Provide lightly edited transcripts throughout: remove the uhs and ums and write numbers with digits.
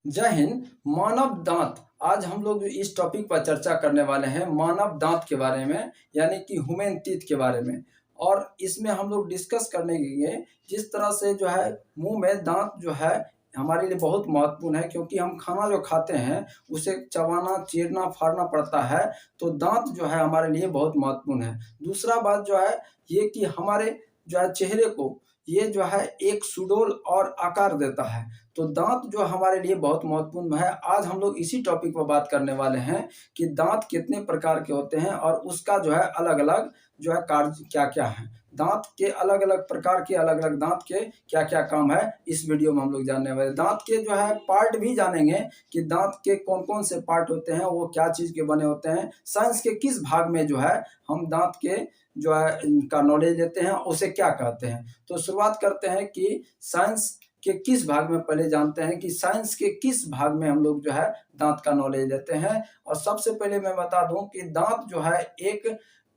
जय हिंद। मानव दांत। आज हम लोग इस टॉपिक पर चर्चा करने वाले हैं मानव दांत के बारे में, यानी कि ह्यूमन टीथ के बारे में। और इसमें हम लोग डिस्कस करने के जिस तरह से जो है मुंह में दांत जो है हमारे लिए बहुत महत्वपूर्ण है, क्योंकि हम खाना जो खाते हैं उसे चबाना, चीरना, फाड़ना पड़ता है। तो दांत जो है हमारे लिए बहुत महत्वपूर्ण है। दूसरा बात जो है ये कि हमारे जो है चेहरे को ये जो है एक सुडौल और आकार देता है। तो दांत जो हमारे लिए बहुत महत्वपूर्ण है। आज हम लोग इसी टॉपिक पर बात करने वाले हैं कि दांत कितने प्रकार के होते हैं और उसका जो है अलग अलग जो है कार्य क्या क्या है। दांत के अलग अलग प्रकार के, अलग अलग दांत के क्या क्या काम है, इस वीडियो में हम लोग जानने वाले। दांत के जो है पार्ट भी जानेंगे कि दांत के कौन कौन से पार्ट होते हैं, वो क्या चीज के बने होते हैं, साइंस के किस भाग में जो है हम दांत के जो है इनका नॉलेज लेते हैं, उसे क्या कहते हैं। तो शुरुआत करते हैं कि साइंस के किस भाग में, पहले जानते हैं कि साइंस के किस भाग में हम लोग जो है दांत का नॉलेज लेते हैं। और सबसे पहले मैं बता दूं कि दांत जो है एक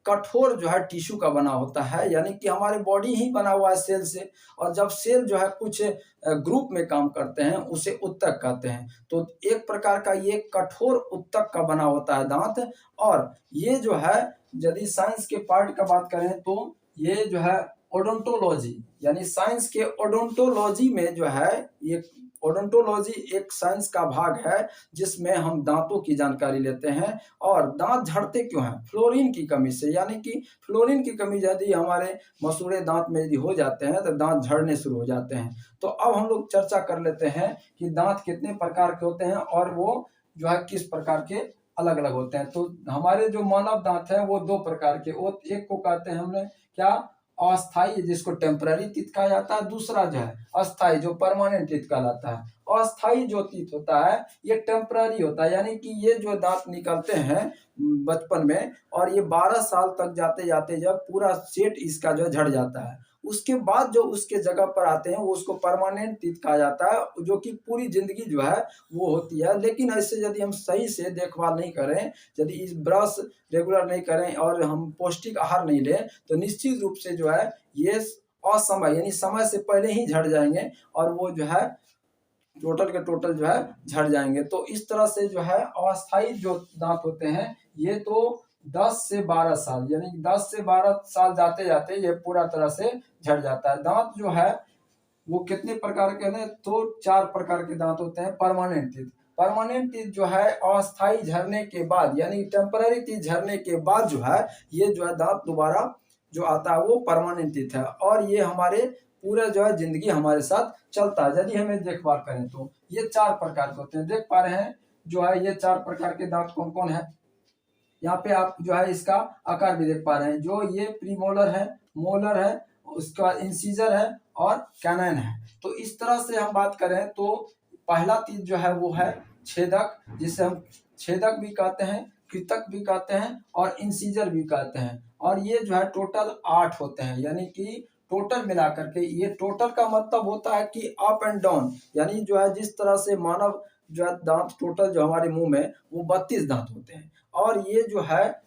कठोर जो है टिश्यू का बना होता है, यानी कि हमारे बॉडी ही बना हुआ है सेल से। और जब सेल जो है कुछ ग्रुप में काम करते हैं उसे उत्तक कहते हैं। तो एक प्रकार का ये कठोर उत्तक का बना होता है दांत। और ये जो है यदि साइंस के पार्ट का बात करें तो ये जो है ओडोंटोलॉजी, यानी साइंस के ओडोंटोलॉजी में जो है ये ओडोंटोलॉजी एक साइंस का भाग है जिसमें हम दांतों की जानकारी लेते हैं। और दांत झड़ते क्यों हैं? फ्लोरीन की कमी से, यानी कि फ्लोरीन की कमी यदि हमारे मसूड़े दांत में यदि हो जाते हैं तो दांत झड़ने शुरू हो जाते हैं। तो अब हम लोग चर्चा कर लेते हैं कि दांत कितने प्रकार के होते हैं और वो जो है किस प्रकार के अलग अलग होते हैं। तो हमारे जो मानव दांत है वो दो प्रकार के, वो एक को कहते हैं हमने क्या, अस्थाई, जिसको टेम्पररी टीथ कहा जाता है। दूसरा जो है अस्थाई, जो परमानेंट टीथ कहलाता है। अस्थाई जो टीथ होता है ये टेम्पररी होता है, यानी कि ये जो दांत निकलते हैं बचपन में और ये 12 साल तक जाते जाते जब पूरा सेट इसका जो झड़ जाता है, उसके बाद जो उसके जगह पर आते हैं वो उसको परमानेंट टीथ कहा जाता है, जो कि पूरी जिंदगी जो है वो होती है। लेकिन ऐसे यदि हम सही से देखभाल नहीं करें, यदि इस ब्रश रेगुलर नहीं करें और हम पौष्टिक आहार नहीं लें तो निश्चित रूप से जो है ये असमय, यानी समय से पहले ही झड़ जाएंगे और वो जो है टोटल के टोटल जो है झड़ जाएंगे। तो इस तरह से जो है अस्थाई जो दांत होते हैं ये तो 10 से 12 साल, यानी 10 से 12 साल जाते जाते ये पूरा तरह से झड़ जाता है। दांत जो है वो कितने प्रकार के हैं? तो 4 प्रकार के दांत होते हैं। परमानेंट टीथ, परमानेंट टीथ जो है अस्थाई झरने के बाद, यानी टेम्पररी टीथ झरने के बाद जो है ये जो है दांत दोबारा जो आता है वो परमानेंट टीथ है। और ये हमारे पूरा जो है जिंदगी हमारे साथ चलता है यदि हमें देखभाल करें तो। ये 4 प्रकार के होते हैं, देख पा रहे हैं जो है ये 4 प्रकार के दांत कौन कौन है। यहाँ पे आप जो है इसका आकार भी देख पा रहे हैं, जो ये प्रीमोलर है, मोलर है, उसके बाद इंसीजर है और कैनाइन है। तो इस तरह से हम बात करें तो पहला तीर जो है वो है छेदक, जिसे हम छेदक भी कहते हैं, कृतक भी कहते हैं और इंसीजर भी कहते हैं। और ये जो है टोटल 8 होते हैं, यानी कि टोटल मिलाकर के, ये टोटल का मतलब होता है कि अप एंड डाउन, यानी जो है जिस तरह से मानव जो है दांत टोटल जो हमारे मुंह में वो 32 दांत होते हैं। और ये जो है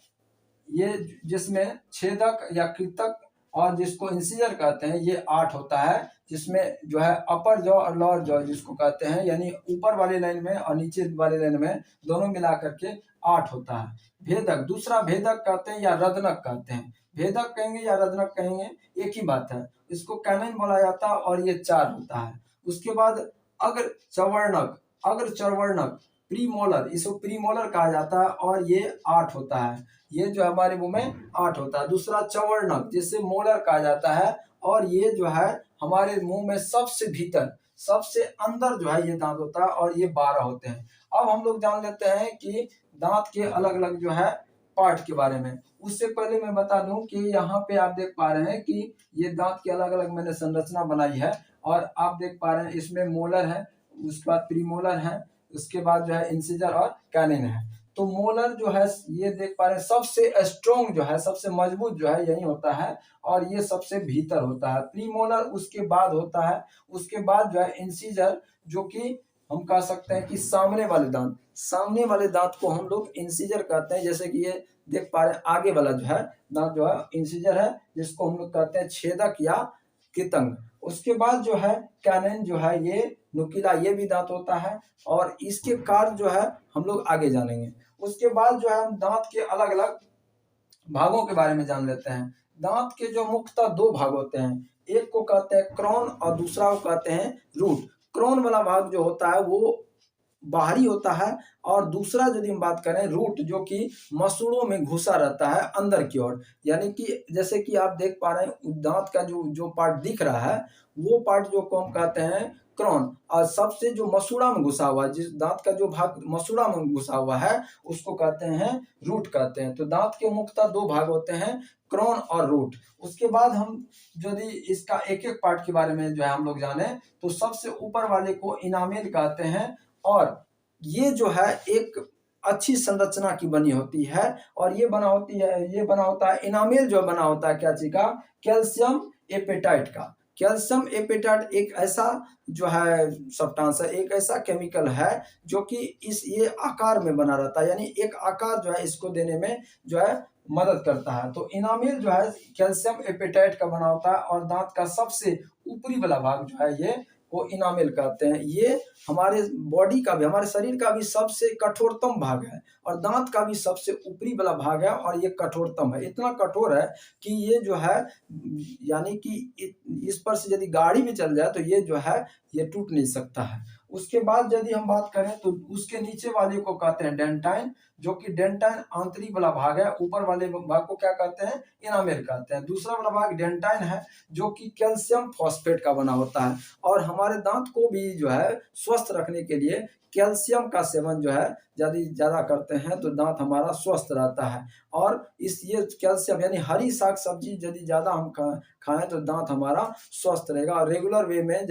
ये जिसमें छेदक या कृतक और जिसको इंसीजर कहते हैं ये 8 होता है, जिसमें जो है अपर जॉ और लोअर जॉ जिसको कहते हैं, यानी ऊपर वाली लाइन में और नीचे वाली लाइन में दोनों मिलाकर के 8 होता है। भेदक, दूसरा भेदक कहते हैं या रदनक कहते हैं। भेदक कहेंगे या रदनक कहेंगे एक ही बात है, इसको कैनाइन बोला जाता है और ये 4 होता है। उसके बाद अग्र चवर्णक, अग्र चवर्णक प्रीमोलर, इसको प्रीमोलर कहा जाता है और ये 8 होता है। ये जो हमारे मुंह में 8 होता है। दूसरा चवर्णक जिसे मोलर कहा जाता है और ये जो है हमारे मुंह में सबसे भीतर, सबसे अंदर जो है ये दांत होता है और ये 12 होते हैं। अब हम लोग जान लेते हैं कि दांत के अलग अलग जो है पार्ट के बारे में। उससे पहले मैं बता दूं कि यहाँ पे आप देख पा रहे हैं कि ये दांत की अलग अलग मैंने संरचना बनाई है और आप देख पा रहे हैं इसमें मोलर है, उसके बाद प्रीमोलर है, उसके बाद जो है इंसिजर और कैनिन है। तो मोलर जो है ये देख पा रहे हैं सबसे स्ट्रॉन्ग जो है, सबसे मजबूत जो है यही होता है और ये सबसे भीतर होता है। प्रीमोलर उसके बाद होता है। उसके बाद जो है इंसिजर, जो कि हम कह सकते हैं कि सामने वाले दांत, सामने वाले दांत को हम लोग इंसिजर कहते हैं। जैसे कि ये देख पा रहे हैं आगे वाला जो है दांत जो है इंसिजर है, जिसको हम लोग कहते हैं छेदक या कृतंग। उसके बाद जो है कैनन जो है ये नुकीला ये भी दांत होता है, और इसके कार्य जो है हम लोग आगे जानेंगे। उसके बाद जो है हम दांत के अलग अलग भागों के बारे में जान लेते हैं। दांत के जो मुख्यतः दो भाग होते हैं, एक को कहते हैं क्राउन और दूसरा को कहते हैं रूट। क्राउन वाला भाग जो होता है वो बाहरी होता है, और दूसरा यदि हम बात करें रूट, जो कि मसूड़ों में घुसा रहता है अंदर की ओर। यानी कि जैसे कि आप देख पा रहे हैं दांत का जो जो पार्ट दिख रहा है वो पार्ट जो को हम कहते हैं क्राउन, और सबसे जो मसूड़ा में घुसा हुआ है, जिस दांत का जो भाग मसूड़ा में घुसा हुआ है उसको कहते हैं रूट कहते हैं। तो दांत के मुख्यतः दो भाग होते हैं, क्राउन और रूट। उसके बाद हम यदि इसका एक एक पार्ट के बारे में जो है हम लोग जाने, तो सबसे ऊपर वाले को इनामेल कहते हैं, और ये जो है एक अच्छी संरचना की बनी होती है, और ये बना होता है इनामेल जो बना होता है क्या चीज का, कैल्शियम एपेटाइट का। कैल्शियम एपेटाइट एक ऐसा जो है सब्सटेंस है, एक ऐसा केमिकल है जो कि ये आकार में बना रहता है, यानी एक आकार जो है इसको देने में जो है मदद करता है। तो इनामेल जो है कैल्शियम एपेटाइट का बना होता है, और दांत का सबसे ऊपरी वाला भाग जो है ये को इनामेल कहते हैं। ये हमारे बॉडी का भी, हमारे शरीर का भी सबसे कठोरतम भाग है, और दांत का भी सबसे ऊपरी वाला भाग है, और ये कठोरतम है। इतना कठोर है कि ये जो है यानी कि इस पर से यदि गाड़ी भी चल जाए तो ये जो है ये टूट नहीं सकता है। उसके बाद यदि हम बात करें तो उसके नीचे वाले को कहते हैं डेंटाइन, जो कि डेंटाइन आंतरिक वाला भाग है। ऊपर वाले भाग को क्या कहते हैं, इनामेल कहते हैं। दूसरा वाला भाग डेंटाइन है जो कि कैल्शियम फॉस्फेट का बना होता है, और हमारे दांत को भी जो है स्वस्थ रखने के लिए कैल्शियम का सेवन जो है यदि ज्यादा करते हैं तो दांत हमारा स्वस्थ रहता है। और इस ये कैल्शियम यानी हरी साग सब्जी यदि ज्यादा हम खाएं तो दांत हमारा स्वस्थ रहेगा। और रेगुलर वे में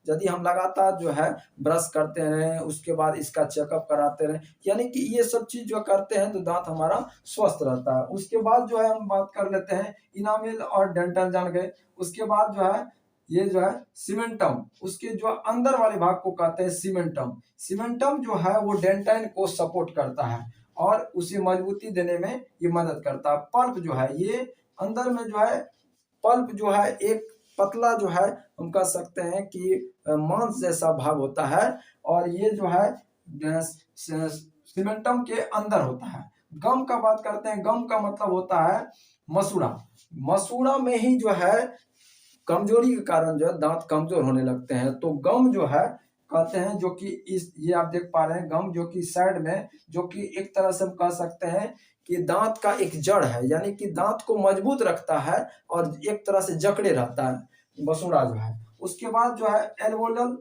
यदि हम लगातार जो है ब्रश करते रहें, उसके बाद इसका चेकअप कराते रहें, यानी कि ये सब चीज जो करते हैं तो दांत हमारा स्वस्थ रहता है। उसके बाद जो है हम बात कर लेते हैं इनामेल और डेंटल जान गए। उसके बाद जो है ये जो है सीमेंटम, उसके जो अंदर वाले भाग को कहते हैं सीमेंटम। सीमेंटम जो है वो डेंटाइन को सपोर्ट करता है और उसे मजबूती देने में ये मदद करता है। पल्प जो है ये अंदर में जो है, पल्प जो है एक पतला जो है हम कह सकते हैं कि मांस जैसा भाग होता है, और ये जो है सीमेंटम के अंदर होता है। गम का बात करते हैं, गम का मतलब होता है मसूड़ा। मसूड़ा में ही जो है कमजोरी के कारण जो है दांत कमजोर होने लगते हैं। तो गम जो है कहते हैं, जो कि इस ये आप देख पा रहे हैं गम जो कि साइड में, जो कि एक तरह से हम कह सकते हैं कि दांत का एक जड़ है, यानी कि दांत को मजबूत रखता है और एक तरह से जकड़े रहता है मसूड़ा जो है। उसके बाद जो है एल्वोलल,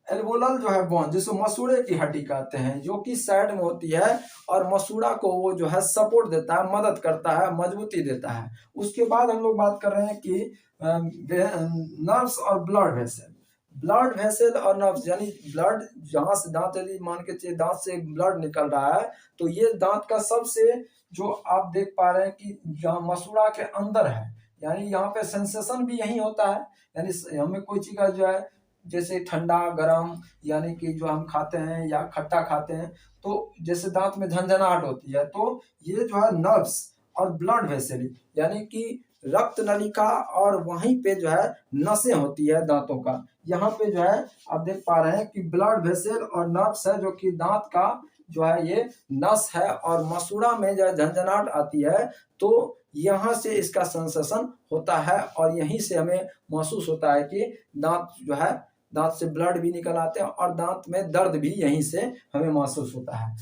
एल्वोलल जो है बोन, जिसको मसूड़े की हड्डी कहते हैं, जो कि साइड में होती है और मसूड़ा को वो जो है सपोर्ट देता है, मदद करता है, मजबूती देता है। उसके बाद हम लोग बात कर रहे हैं कि नर्व्स और ब्लड वेसल। ब्लड वेसल और नर्व्स यानी ब्लड, जहां से दांत यदि मान के चलिए दांत से ब्लड निकल रहा है, तो ये दांत का सबसे जो आप देख पा रहे हैं कि जहाँ मसूड़ा के अंदर है, यानी यहाँ पे सेंसेशन भी यही होता है। यानी हमें कोई चीज का जो है जैसे ठंडा गर्म, यानी कि जो हम खाते हैं या खट्टा खाते हैं तो जैसे दांत में झंझनाहट होती है, तो ये जो है नर्व्स और ब्लड वेसल यानी कि रक्त नलिका, और वहीं पे जो है नसें होती है दांतों का। यहाँ पे जो है आप देख पा रहे हैं कि ब्लड वेसल और नर्व्स है, जो कि दांत का जो है ये नस है, और मसूड़ा में जो झंझनाहट आती है तो यहाँ से इसका सेंसेशन होता है, और यहीं से हमें महसूस होता है कि दांत जो है, दांत से ब्लड भी निकल आते हैं और दांत में दर्द भी यहीं से हमें महसूस होता है।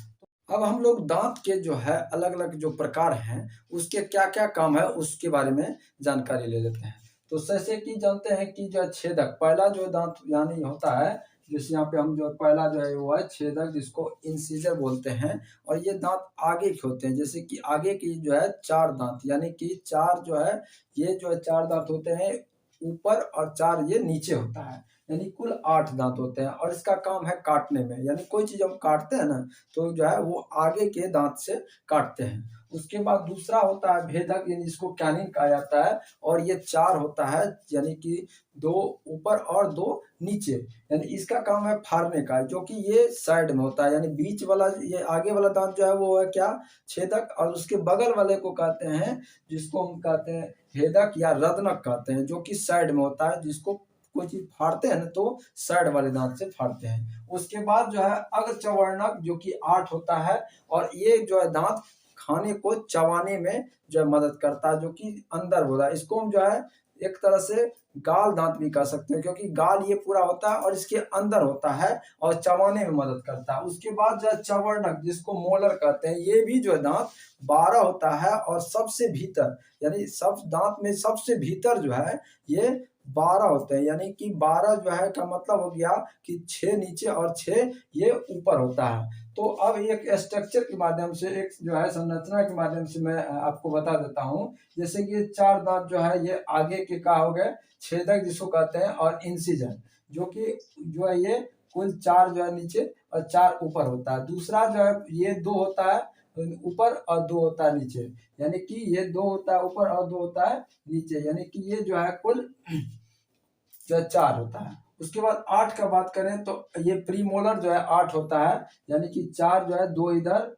अब हम लोग दांत के जो है अलग अलग जो प्रकार हैं उसके क्या क्या काम है उसके बारे में जानकारी ले लेते हैं। तो जैसे कि जानते हैं कि जो छेदक, पहला जो दांत यानी होता है, जैसे यहाँ पे हम जो पहला जो है वो है छेदक, जिसको इंसिजर बोलते हैं, और ये दांत आगे के होते हैं। जैसे कि आगे की जो है चार दांत, यानी कि चार जो है ये जो है चार दांत होते हैं ऊपर, और चार ये नीचे होता है, यानी कुल 8 दांत होते हैं। और इसका काम है काटने में, यानी कोई चीज हम काटते हैं ना तो जो है वो आगे के दांत से काटते हैं। उसके बाद दूसरा होता है भेदक, यानी जिसको कैनिन कहा जाता है, और ये चार होता है, यानी कि 2 ऊपर और 2 नीचे, यानी इसका काम है फाड़ने का, जो कि ये साइड में होता है। यानी बीच वाला ये आगे वाला दांत जो है वो है क्या, छेदक, और उसके बगल वाले को कहते हैं, जिसको हम कहते हैं भेदक या रदनक कहते हैं, जो कि साइड में होता है। जिसको कोई चीज फाड़ते हैं ना तो साइड वाले दांत से फाड़ते हैं। उसके बाद जो है अग्रचवर्णक, जो कि 8 होता है, और ये जो है दांत खाने को चबाने में जो है मदद करता है, जो कि अंदर होता है। इसको हम जो है एक तरह से गाल दांत भी कह सकते हैं, क्योंकि गाल ये पूरा होता है और इसके अंदर होता है और चबाने में मदद करता है। उसके बाद जो है चवर्णक, जिसको मोलर कहते हैं, ये भी जो है दांत 12 होता है, और सबसे भीतर यानी सब दांत में सबसे भीतर जो है ये 12 होते हैं। यानी कि 12 जो है का मतलब हो गया कि 6 नीचे और 6 ये ऊपर होता है। तो अब एक स्ट्रक्चर के माध्यम से, एक जो है संरचना के माध्यम से मैं आपको बता देता हूँ। जैसे कि ये 4 दांत जो है ये आगे के का हो गए छेदक, जिसको कहते हैं, और इंसिजन, जो कि जो है ये कुल 4 जो है नीचे और 4 ऊपर होता है। दूसरा जो है ये 2 होता है ऊपर और 2 होता है नीचे, यानी कि ये 2 होता है ऊपर और 2 होता है नीचे, यानी कि ये जो है कुल जो है 4 होता है। उसके बाद 8 का बात करें तो ये प्रीमोलर जो है 8 होता है, यानी कि 4 जो है 2 इधर,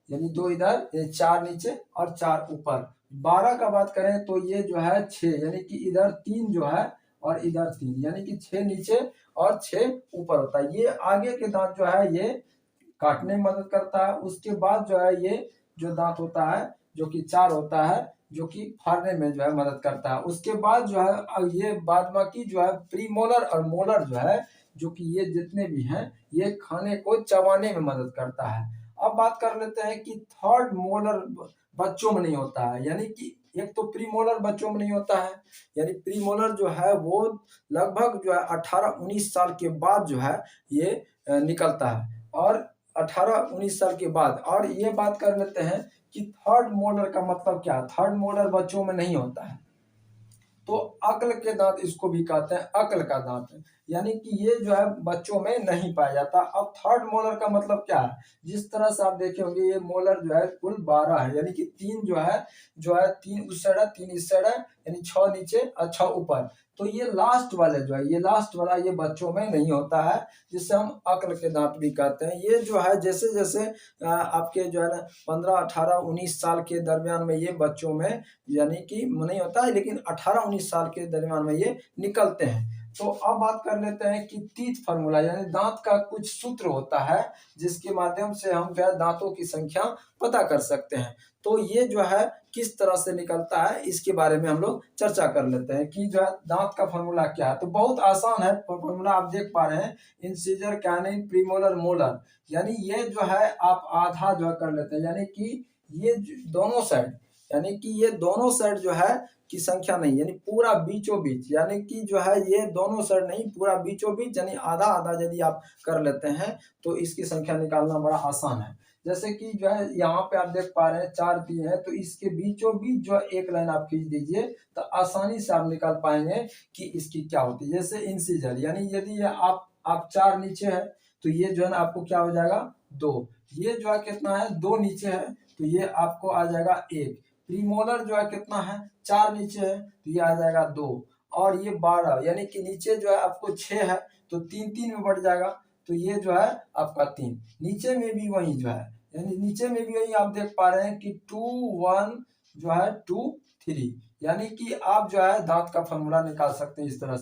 यानी 2 इधर, ये 4 नीचे और 4 ऊपर। 12 का बात करें तो ये जो है 6, यानी कि इधर 3 जो है और इधर 3, यानी कि 6 नीचे और 6 ऊपर होता है। ये आगे के दांत जो है ये काटने में मदद करता है। उसके बाद जो है ये जो दांत होता है जो कि 4 होता है, जो कि फाड़ने में जो है मदद करता है। उसके बाद जो है ये बाद बाकी जो है प्रीमोलर और मोलर जो है, जो कि ये जितने भी हैं ये खाने को चबाने में मदद करता है। अब बात कर लेते हैं कि थर्ड मोलर बच्चों में नहीं होता है, यानी कि एक तो प्रीमोलर बच्चों में नहीं होता है, यानी प्रीमोलर जो है वो लगभग जो है 18-19 साल के बाद जो है ये निकलता है, और 18-19 साल के बाद। और ये बात कर लेते हैं कि थर्ड मोलर का मतलब क्या है। थर्ड मोलर बच्चों में नहीं होता है, तो अक्ल के दांत इसको भी कहते हैं, अक्ल का दांत है, यानी कि ये जो है बच्चों में नहीं पाया जाता। अब थर्ड मोलर का मतलब क्या है, जिस तरह से आप देखे होंगे ये मोलर जो है कुल 12 है, यानी कि 3 जो है 3 उस साइड है 3 इस साइड है, यानी 6 नीचे और 6 ऊपर। तो ये लास्ट वाले जो है, ये लास्ट वाला ये बच्चों में नहीं होता है, जिससे हम अक्ल के दांत भी कहते हैं। ये जो है जैसे जैसे आपके जो है ना 15-18-19 साल के दरमियान में ये बच्चों में यानी कि नहीं होता है, लेकिन 18-19 साल के दरमियान में ये निकलते हैं। तो अब बात कर लेते हैं कि टीथ फार्मूला, यानी दांत का कुछ सूत्र होता है जिसके माध्यम से हम जो है दांतों की संख्या पता कर सकते हैं। तो ये जो है किस तरह से निकलता है इसके बारे में हम लोग चर्चा कर लेते हैं कि जो है दांत का फार्मूला क्या है। तो बहुत आसान है फार्मूला, आप देख पा रहे हैं, इंसिजर, कैनिन, प्रीमोलर, मोलर। यानी ये जो है आप आधा जो है कर लेते हैं, यानी कि ये दोनों साइड, यानी कि ये दोनों साइड जो है की संख्या नहीं, यानी पूरा बीचों बीच, यानी कि जो है ये दोनों साइड नहीं, पूरा बीचों बीच, यानी आधा आधा यदि आप कर लेते हैं तो इसकी संख्या निकालना बड़ा आसान है। जैसे कि जो है यहाँ पे आप देख पा रहे हैं 4 दिए हैं, तो इसके बीचों बीच जो एक लाइन आप खींच दीजिए तो आसानी से आप निकाल पाएंगे कि इसकी क्या होती है। जैसे इंसिजर, यानी यदि आप 4 नीचे है तो ये जो है ना आपको क्या हो जाएगा 2, ये जो है कितना है 2 नीचे है तो ये आपको आ जाएगा 1। प्रीमोलर जो है कितना है 4 नीचे है तो ये आ जाएगा 2, और ये 12, यानी कि नीचे जो है आपको 6 है तो 3 में बढ़ जाएगा, तो ये जो है आपका 3। नीचे में भी वही जो है, यानी नीचे में भी वही आप देख पा रहे हैं कि 2 1 जो है 2 3, यानी कि आप जो है दांत का फॉर्मूला निकाल सकते हैं इस तरह से।